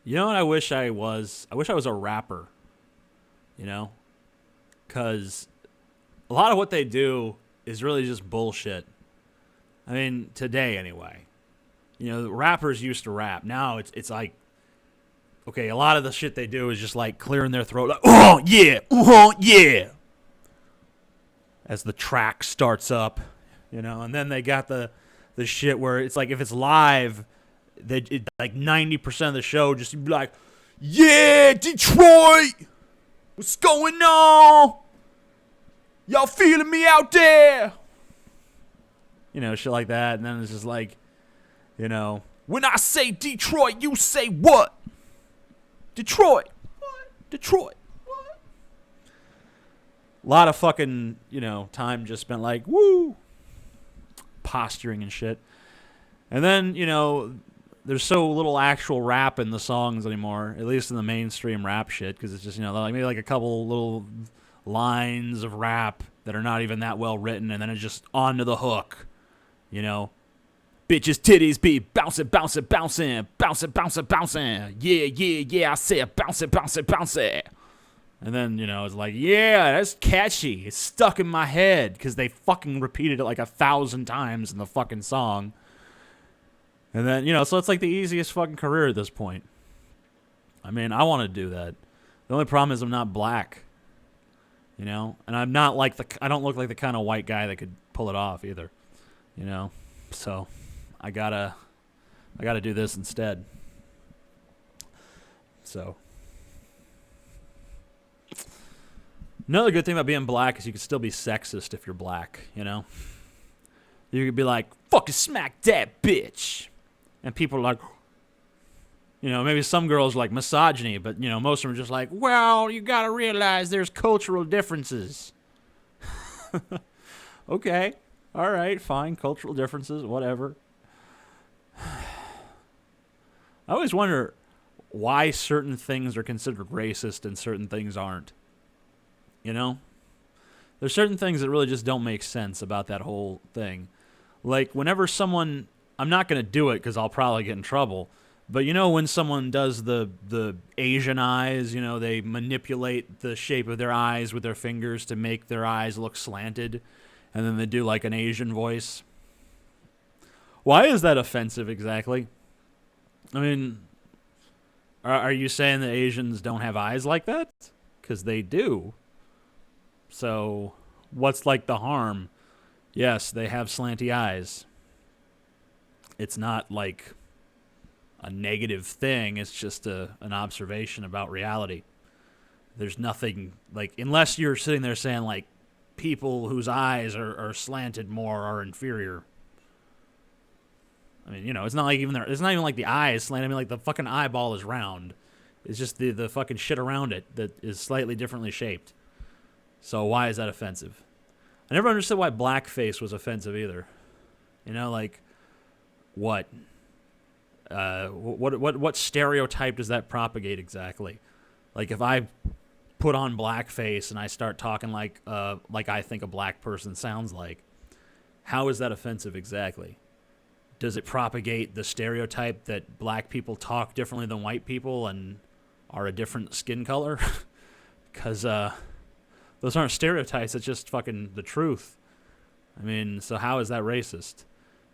You know what I wish I was? I wish I was a rapper, you know? Because a lot of what they do is really just bullshit. I mean, today anyway. Rappers used to rap. Now it's like, okay, a lot of the shit they do is just like clearing their throat, like, oh yeah, as the track starts up, and then they got the shit where it's like if it's live, like 90% of the show just be like, yeah, Detroit, what's going on? Y'all feeling me out there? Shit like that. And then it's just like, when I say Detroit, you say what? Detroit. What? Detroit. What? A lot of fucking, time just spent like, woo, posturing and shit. And then, there's so little actual rap in the songs anymore, at least in the mainstream rap shit, because it's just, like maybe like a couple little lines of rap that are not even that well written, and then it's just on to the hook, you know. Bitches titties be bouncing, bouncing, bouncing, bouncing, bouncing, bouncing. Yeah, yeah, yeah, I said bouncing, bouncing, bouncing. And then, it's like, yeah, that's catchy. It's stuck in my head because they fucking repeated it like 1,000 times in the fucking song. And then, so it's like the easiest fucking career at this point. I mean, I want to do that. The only problem is I'm not black, and I'm not like I don't look like the kind of white guy that could pull it off either, So I gotta do this instead. So another good thing about being black is you can still be sexist if you're black, You could be like, fucking smack that bitch. And people are like, maybe some girls like misogyny, but, most of them are just like, well, you got to realize there's cultural differences. Okay. All right, fine. Cultural differences, whatever. I always wonder why certain things are considered racist and certain things aren't. There's certain things that really just don't make sense about that whole thing. Like, whenever someone, I'm not going to do it because I'll probably get in trouble, but when someone does the Asian eyes, they manipulate the shape of their eyes with their fingers to make their eyes look slanted, and then they do like an Asian voice. Why is that offensive exactly? I mean, are you saying that Asians don't have eyes like that? Because they do. So, what's like the harm? Yes, they have slanty eyes. It's not like a negative thing. It's just an observation about reality. There's nothing, like, unless you're sitting there saying, like, people whose eyes are slanted more are inferior. I mean, it's not like it's not even like the eye is slanted. I mean, like, the fucking eyeball is round. It's just the fucking shit around it that is slightly differently shaped. So why is that offensive? I never understood why blackface was offensive either. Like, what? What stereotype does that propagate exactly? Like, if I put on blackface and I start talking like I think a black person sounds like, how is that offensive exactly? Does it propagate the stereotype that black people talk differently than white people and are a different skin color? Because those aren't stereotypes. It's just fucking the truth. I mean, so how is that racist?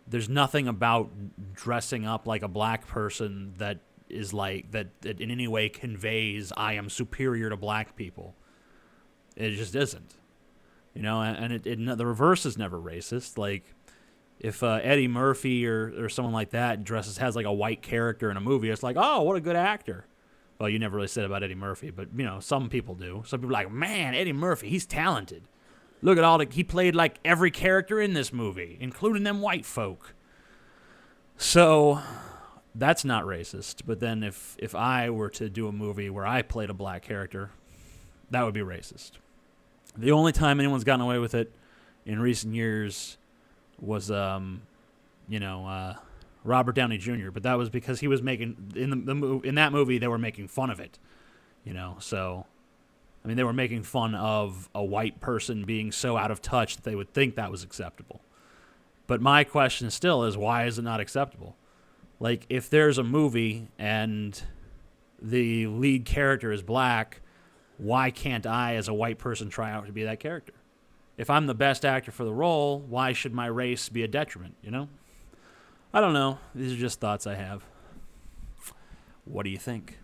There's nothing about dressing up like a black person that is like that in any way conveys I am superior to black people. It just isn't. And the reverse is never racist. Like, if Eddie Murphy or someone like that has like a white character in a movie, it's like, oh, what a good actor. Well, you never really said about Eddie Murphy, but, some people do. Some people are like, man, Eddie Murphy, he's talented. Look at he played like every character in this movie, including them white folk. So, that's not racist. But then if I were to do a movie where I played a black character, that would be racist. The only time anyone's gotten away with it in recent years was, Robert Downey Jr., but that was because he was making in that movie they were making fun of it, So, I mean, they were making fun of a white person being so out of touch that they would think that was acceptable. But my question still is, why is it not acceptable? Like, if there's a movie and the lead character is black, why can't I, as a white person, try out to be that character? If I'm the best actor for the role, why should my race be a detriment, you know? I don't know. These are just thoughts I have. What do you think?